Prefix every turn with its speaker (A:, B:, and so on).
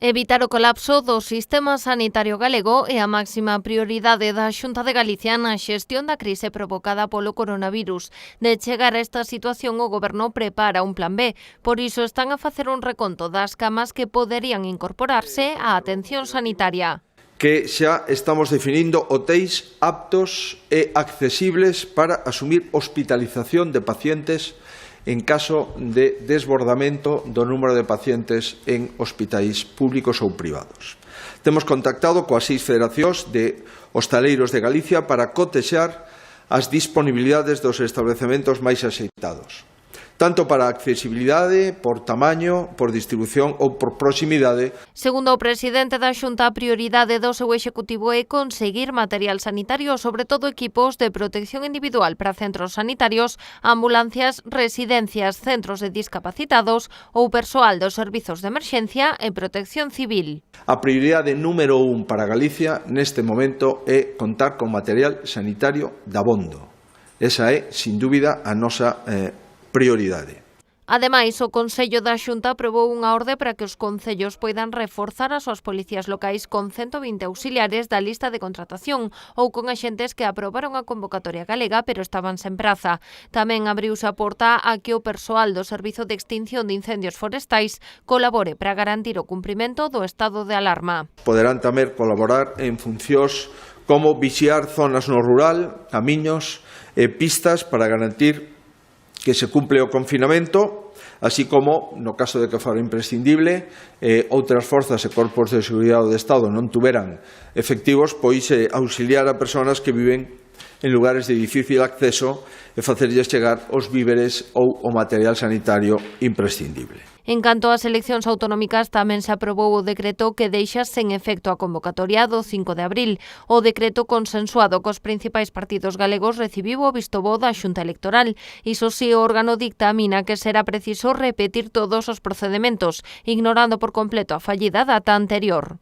A: Evitar o colapso do sistema sanitario galego é a máxima prioridade da Xunta de Galicia na xestión da crise provocada polo coronavirus. De chegar a esta situación, o Goberno prepara un plan B. Por iso están a facer un reconto das camas que poderían incorporarse á atención sanitaria.
B: Que xa estamos definindo hotéis aptos e accesibles para asumir hospitalización de pacientes en caso de desbordamento do número de pacientes en hospitais públicos ou privados. Temos contactado coas 6 federacións de hostaleiros de Galicia para cotexar as disponibilidades dos establecementos máis axeitados, tanto para a accesibilidade, por tamaño, por distribución ou por proximidade.
A: Segundo o presidente da Xunta, a prioridade do seu executivo é conseguir material sanitario, sobre todo equipos de protección individual para centros sanitarios, ambulancias, residencias, centros de discapacitados ou persoal dos servizos de emerxencia e protección civil.
B: A prioridade número 1 para Galicia neste momento é contar con material sanitario dabondo. Esa é, sin dúbida, a nosa prioridade.
A: Ademais, o Consello da Xunta aprobou unha orde para que os concellos poidan reforzar as súas policías locais con 120 auxiliares da lista de contratación ou con axentes que aprobaron a convocatoria galega pero estaban sen praza. Tamén abriuse a porta a que o persoal do Servizo de Extinción de Incendios Forestais colabore para garantir o cumprimento do estado de alarma.
B: Poderán tamén colaborar en funcións como vixiar zonas no rural, camiños e pistas para garantir que se cumple o confinamento, así como, no caso de que fora imprescindible, outras forzas e corpos de seguridade do Estado non tuveran efectivos, pois auxiliar a persoas que viven en lugares de difícil acceso e facerlles chegar os víveres ou o material sanitario imprescindible.
A: En canto ás eleccións autonómicas, tamén se aprobou o decreto que deixa sen efecto a convocatoria do 5 de abril. O decreto consensuado cos principais partidos galegos recibiu o visto bo da Xunta Electoral. Iso si, o órgano dictamina que será preciso repetir todos os procedementos, ignorando por completo a fallida data anterior.